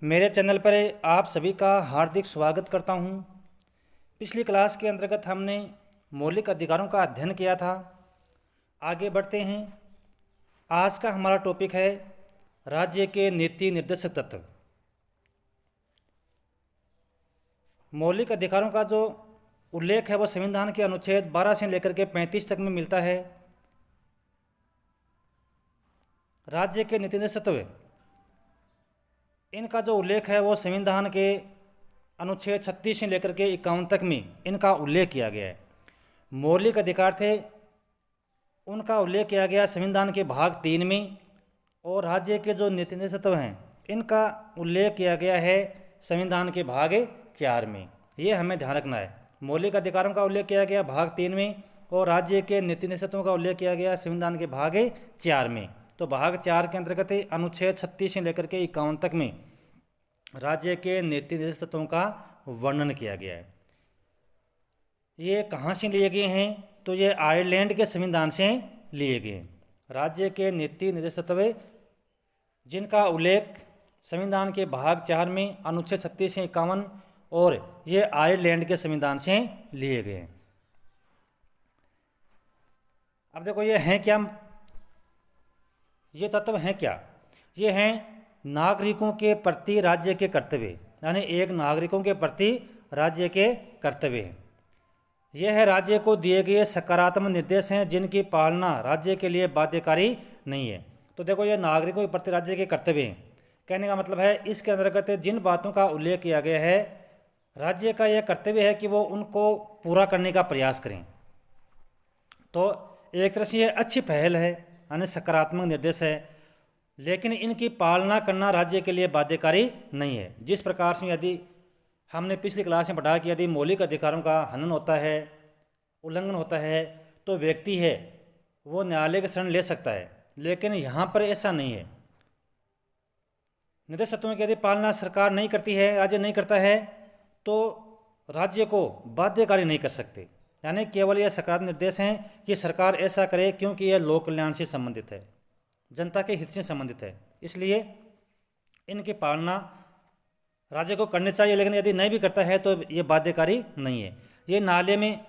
मेरे चैनल पर आप सभी का हार्दिक स्वागत करता हूं। पिछली क्लास के अंतर्गत हमने मौलिक अधिकारों का अध्ययन किया था। आगे बढ़ते हैं। आज का हमारा टॉपिक है राज्य के नीति निर्देशक तत्व। मौलिक अधिकारों का जो उल्लेख है वो संविधान के अनुच्छेद 12 से लेकर के 35 तक में मिलता है। राज्य के नीति निर्देशक तत्व, इनका जो उल्लेख है वो संविधान के अनुच्छेद 36 से लेकर के 51 तक में इनका उल्लेख किया गया है। मौलिक अधिकार थे, उनका उल्लेख किया गया संविधान के भाग 3 में, और राज्य के जो नीति निर्देशक तत्व हैं इनका उल्लेख किया गया है संविधान के भाग 4 में। ये हमें ध्यान रखना है। मौलिक अधिकारों का उल्लेख किया गया भाग 3 में और राज्य के नीति निर्देशक तत्वों का उल्लेख किया गया संविधान के भाग 4 में। तो भाग 4 के अंतर्गत अनुच्छेद 36 से लेकर के 51 तक में राज्य के नीति निर्देशक तत्वों का वर्णन किया गया है। ये कहाँ से लिए गए हैं? तो ये आयरलैंड के संविधान से लिए गए हैं। राज्य के नीति निर्देशक तत्व जिनका उल्लेख संविधान के भाग 4 में अनुच्छेद 36 से 51 और ये आयरलैंड के संविधान से लिए गए हैं। अब देखो ये हैं क्या, ये तत्व हैं क्या? ये हैं नागरिकों के प्रति राज्य के कर्तव्य, यानी एक नागरिकों के प्रति राज्य के कर्तव्य हैं। यह है राज्य को दिए गए सकारात्मक निर्देश हैं जिनकी पालना राज्य के लिए बाध्यकारी नहीं है। तो देखो ये नागरिकों के प्रति राज्य के कर्तव्य हैं, कहने का मतलब है इसके अंतर्गत जिन बातों का उल्लेख किया गया है राज्य का यह कर्तव्य है कि वो उनको पूरा करने का प्रयास करें। तो एक तरह से ये अच्छी पहल है, यानी सकारात्मक निर्देश है, लेकिन इनकी पालना करना राज्य के लिए बाध्यकारी नहीं है। जिस प्रकार से यदि हमने पिछली क्लास में पढ़ा कि यदि मौलिक अधिकारों का हनन होता है, उल्लंघन होता है, तो व्यक्ति है वो न्यायालय की शरण ले सकता है, लेकिन यहाँ पर ऐसा नहीं है। निर्देश तत्वों की यदि पालना सरकार नहीं करती है, राज्य नहीं करता है, तो राज्य को बाध्यकारी नहीं कर सकते। यानी केवल यह सकारात्मक निर्देश हैं कि सरकार ऐसा करे क्योंकि यह लोक कल्याण से संबंधित है, जनता के हित से संबंधित है, इसलिए इनकी पालना राज्य को करनी चाहिए। लेकिन यदि नहीं भी करता है तो ये बाध्यकारी नहीं है। ये न्यायालय में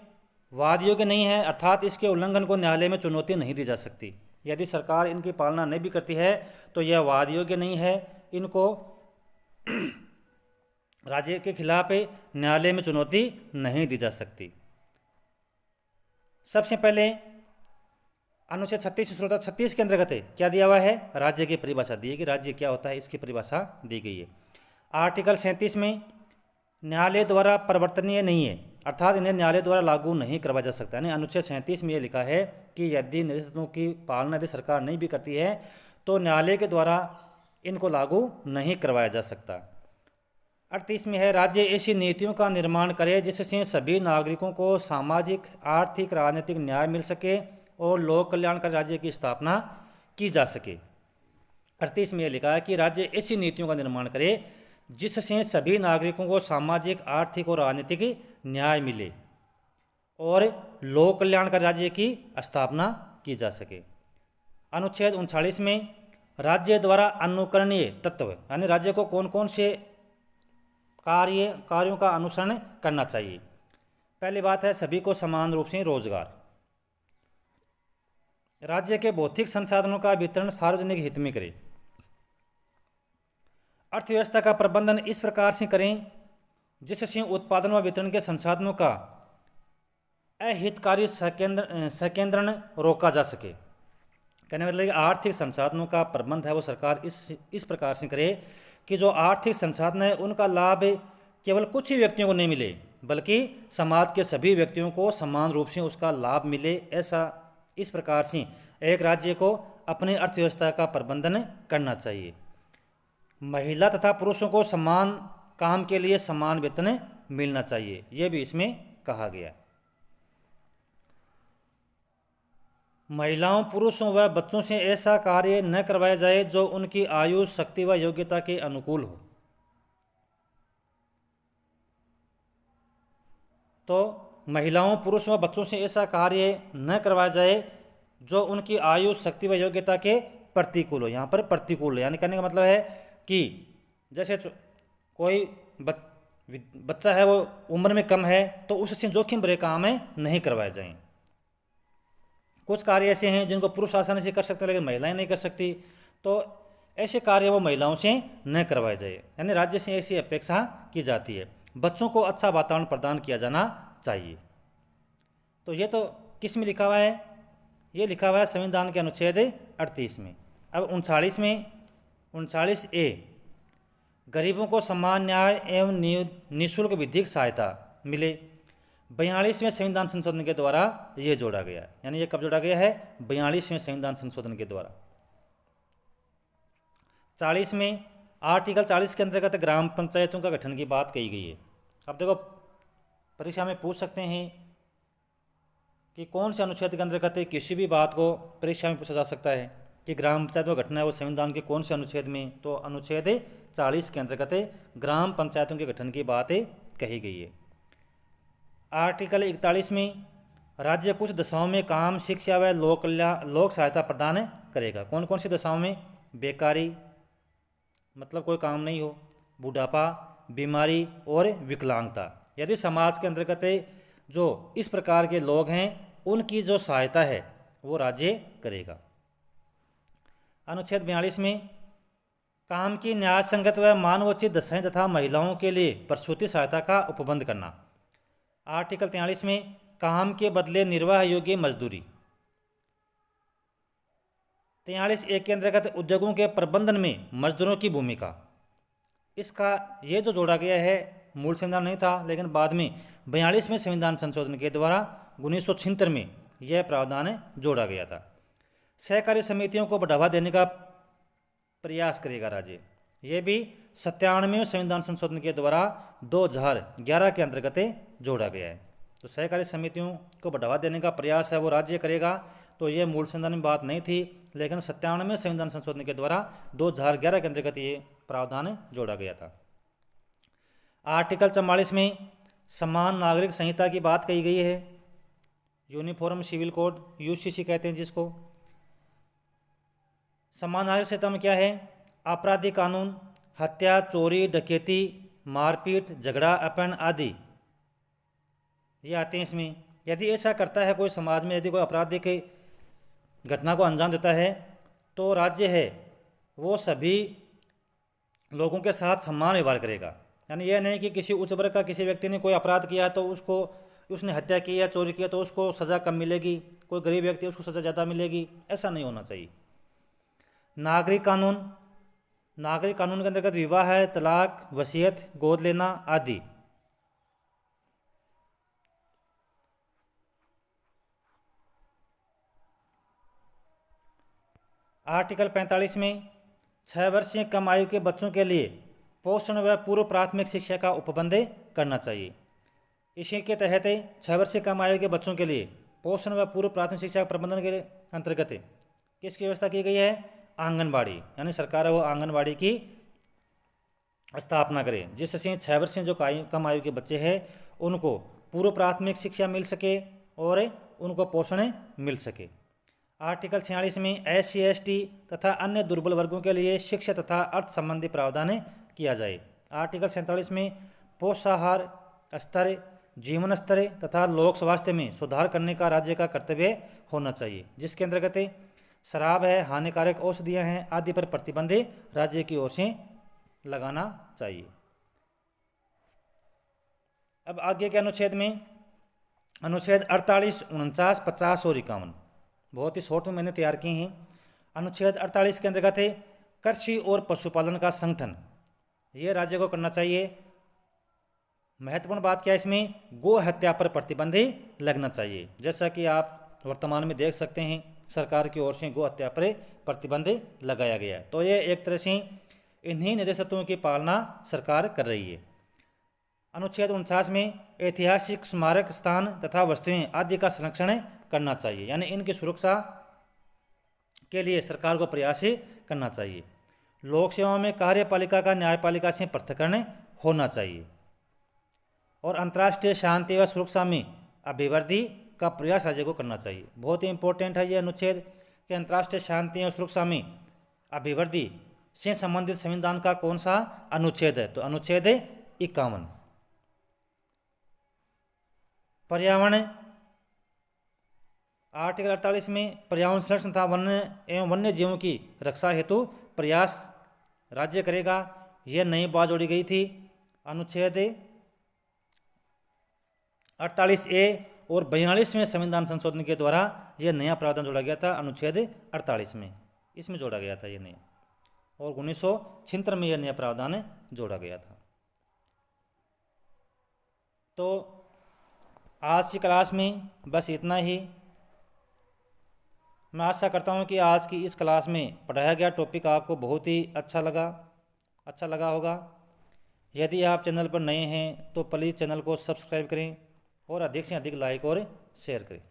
वाद योग्य नहीं है, अर्थात इसके उल्लंघन को न्यायालय में चुनौती नहीं दी जा सकती। यदि सरकार इनकी पालना नहीं भी करती है तो यह वाद योग्य नहीं है, इनको राज्य के खिलाफ न्यायालय में चुनौती नहीं दी जा सकती। सबसे पहले अनुच्छेद 36 से 36 के अंतर्गत क्या दिया हुआ है? राज्य की परिभाषा दी है कि राज्य क्या होता है, इसकी परिभाषा दी गई है। आर्टिकल 37 में न्यायालय द्वारा परिवर्तनीय नहीं है, अर्थात इन्हें न्यायालय द्वारा लागू नहीं करवाया जा सकता। यानी अनुच्छेद 37 में ये लिखा है कि यदि निर्देशों की पालना यदि सरकार नहीं भी करती है तो न्यायालय के द्वारा इनको लागू नहीं करवाया जा सकता। 38 में है राज्य ऐसी नीतियों का निर्माण करे जिससे सभी नागरिकों को सामाजिक, आर्थिक, राजनीतिक न्याय मिल सके और लोक कल्याणकारी राज्य की स्थापना की जा सके। 38 में यह लिखा है कि राज्य ऐसी नीतियों का निर्माण करे जिससे सभी नागरिकों को सामाजिक, आर्थिक और राजनीतिक न्याय मिले और लोक कल्याणकारी राज्य की स्थापना की जा सके। अनुच्छेद 39 में राज्य द्वारा अनुकरणीय तत्व, यानी राज्य को कौन कौन से कार्यों का अनुसरण करना चाहिए। पहली बात है सभी को समान रूप से रोजगार। राज्य के भौतिक संसाधनों का वितरण सार्वजनिक हित में करें। अर्थव्यवस्था का प्रबंधन इस प्रकार से करें जिससे उत्पादन व वितरण के संसाधनों का अहितकारी संकेंद्रण रोका जा सके। कहने मतलब कि आर्थिक संसाधनों का प्रबंध है वो सरकार इस प्रकार से करे कि जो आर्थिक संसाधन है उनका लाभ केवल कुछ ही व्यक्तियों को नहीं मिले, बल्कि समाज के सभी व्यक्तियों को समान रूप से उसका लाभ मिले। ऐसा इस प्रकार से एक राज्य को अपनी अर्थव्यवस्था का प्रबंधन करना चाहिए। महिला तथा पुरुषों को समान काम के लिए समान वेतन मिलना चाहिए, यह भी इसमें कहा गया। महिलाओं, पुरुषों व बच्चों से ऐसा कार्य न करवाया जाए जो उनकी आयु, शक्ति व योग्यता के अनुकूल हो। तो महिलाओं, पुरुषों व बच्चों से ऐसा कार्य न करवाया जाए जो उनकी आयु, शक्ति व योग्यता के प्रतिकूल हो। यहाँ पर प्रतिकूल, यानी कहने का मतलब है कि जैसे कोई बच्चा है वो उम्र में कम है तो उससे जोखिम भरे काम है नहीं करवाए जाएं। कुछ कार्य ऐसे हैं जिनको पुरुष आसानी से कर सकते हैं लेकिन महिलाएं नहीं कर सकती, तो ऐसे कार्य वो महिलाओं से न करवाए जाए, यानी राज्य से ऐसी अपेक्षा की जाती है। बच्चों को अच्छा वातावरण प्रदान किया जाना चाहिए। तो ये तो किस में लिखा हुआ है? ये लिखा हुआ है संविधान के अनुच्छेद 38 में। अब 39A, गरीबों को समान न्याय एवं निःशुल्क विधिक सहायता मिले। 42वें संविधान संशोधन के द्वारा ये जोड़ा गया, यानी ये कब जोड़ा गया है? 42वें संविधान संशोधन के द्वारा। 40 में आर्टिकल 40 के अंतर्गत ग्राम पंचायतों का गठन की बात कही गई है। अब देखो परीक्षा में पूछ सकते हैं कि कौन से अनुच्छेद के अंतर्गत किसी भी बात को परीक्षा में पूछा जा सकता है कि ग्राम पंचायतों का गठन है वो संविधान के कौन से अनुच्छेद में? तो अनुच्छेद 40 के अंतर्गत ग्राम पंचायतों के गठन की बात कही गई है। आर्टिकल 41 में राज्य कुछ दशाओं में काम, शिक्षा व लोक सहायता प्रदान करेगा। कौन कौन सी दशाओं में? बेकारी मतलब कोई काम नहीं हो, बुढ़ापा, बीमारी और विकलांगता। यदि समाज के अंतर्गत जो इस प्रकार के लोग हैं उनकी जो सहायता है वो राज्य करेगा। अनुच्छेद 42 में काम की न्याय संगत व मानवोचित दशाएं तथा महिलाओं के लिए प्रसूति सहायता का उपबंध करना। आर्टिकल 43 में काम के बदले निर्वाह योग्य मजदूरी। 43A के अंतर्गत उद्योगों के प्रबंधन में मजदूरों की भूमिका। इसका ये जो जोड़ा गया है मूल संविधान नहीं था, लेकिन बाद में 42वें संविधान संशोधन के द्वारा 1976 में यह प्रावधान जोड़ा गया था। सहकारी समितियों को बढ़ावा देने का प्रयास करेगा राज्य। ये भी 97वें संविधान संशोधन के द्वारा 2011 के अंतर्गत जोड़ा गया है। तो सहकारी समितियों को बढ़ावा देने का प्रयास है वो राज्य करेगा। तो ये मूल संविधान में बात नहीं थी, लेकिन 97वें संविधान संशोधन के द्वारा 2011 के अंतर्गत ये प्रावधान जोड़ा गया था। आर्टिकल 44 में समान नागरिक संहिता की बात कही गई है। यूनिफॉर्म सिविल कोड, यूसीसी कहते हैं जिसको। समान नागरिक संहिता में क्या है? आपराधिक कानून, हत्या, चोरी, डकैती, मारपीट, झगड़ा, अपहरण आदि ये आते हैं इसमें। यदि ऐसा करता है कोई समाज में, यदि कोई आपराधिक घटना को अंजाम देता है तो राज्य है वो सभी लोगों के साथ समान व्यवहार करेगा। यानी यह नहीं कि किसी उच्च वर्ग का किसी व्यक्ति ने कोई अपराध किया तो उसने हत्या की या चोरी किया तो उसको सज़ा कम मिलेगी, कोई गरीब व्यक्ति उसको सज़ा ज़्यादा मिलेगी, ऐसा नहीं होना चाहिए। नागरिक कानून के अंतर्गत विवाह है, तलाक, वसीयत, गोद लेना आदि। आर्टिकल 45 में 6 वर्षीय कम आयु के बच्चों के लिए पोषण व पूर्व प्राथमिक शिक्षा का उपबंध करना चाहिए। इसी के तहत 6 वर्षीय कम आयु के बच्चों के लिए पोषण व पूर्व प्राथमिक शिक्षा प्रबंधन के अंतर्गत किसकी व्यवस्था की गई है? आंगनबाड़ी, यानी सरकार है वो आंगनबाड़ी की स्थापना करे, जिससे 6 वर्षीय जो कम आयु के बच्चे हैं उनको पूर्व प्राथमिक शिक्षा मिल सके और उनको पोषण मिल सके। आर्टिकल 46 में SC ST तथा अन्य दुर्बल वर्गों के लिए शिक्षा तथा अर्थ संबंधी प्रावधान किया जाए। आर्टिकल 47 में पोषाहार स्तर, जीवन स्तर तथा लोक स्वास्थ्य में सुधार करने का राज्य का कर्तव्य होना चाहिए, जिसके अंतर्गत शराब है, हानिकारक औषधियाँ हैं आदि पर प्रतिबंध राज्य की ओर से लगाना चाहिए। अब आगे के अनुच्छेद में अनुच्छेद 48, 49, 50 और 51 बहुत ही शॉर्ट में मैंने तैयार किए हैं। अनुच्छेद 48 के अंतर्गत कृषि और पशुपालन का संगठन ये राज्य को करना चाहिए। महत्वपूर्ण बात क्या है इसमें? गो हत्या पर प्रतिबंध लगना चाहिए। जैसा कि आप वर्तमान में देख सकते हैं सरकार की ओर से गो हत्या पर प्रतिबंध लगाया गया है। तो ये एक तरह से इन्हीं निर्देशों की पालना सरकार कर रही है। अनुच्छेद 49 में ऐतिहासिक स्मारक स्थान तथा वस्तुएं आदि का संरक्षण करना चाहिए, यानी इनकी सुरक्षा के लिए सरकार को प्रयास करना चाहिए। लोक सेवाओं में कार्यपालिका का न्यायपालिका से पृथक्करण होना चाहिए और अंतर्राष्ट्रीय शांति व सुरक्षा में अभिवृद्धि का प्रयास राज्य को करना चाहिए। बहुत ही इंपॉर्टेंट है ये अनुच्छेद कि अंतर्राष्ट्रीय शांति और सुरक्षा में अभिवृद्धि से संबंधित संविधान का कौन सा अनुच्छेद है? तो अनुच्छेद 51। पर्यावरण, आर्टिकल 48 में पर्यावरण संरक्षण तथा वन्य एवं वन्य जीवों की रक्षा हेतु प्रयास राज्य करेगा। यह नई बात जोड़ी गई थी अनुच्छेद 48A और 42वें संविधान संशोधन के द्वारा यह नया प्रावधान जोड़ा गया था अनुच्छेद 48 में, इसमें जोड़ा गया था ये नया, और 1976 में यह नया प्रावधान जोड़ा गया था। तो आज की क्लास में बस इतना ही। मैं आशा करता हूँ कि आज की इस क्लास में पढ़ाया गया टॉपिक आपको बहुत ही अच्छा लगा होगा। यदि आप चैनल पर नए हैं तो प्लीज़ चैनल को सब्सक्राइब करें और अधिक से अधिक लाइक और शेयर करें।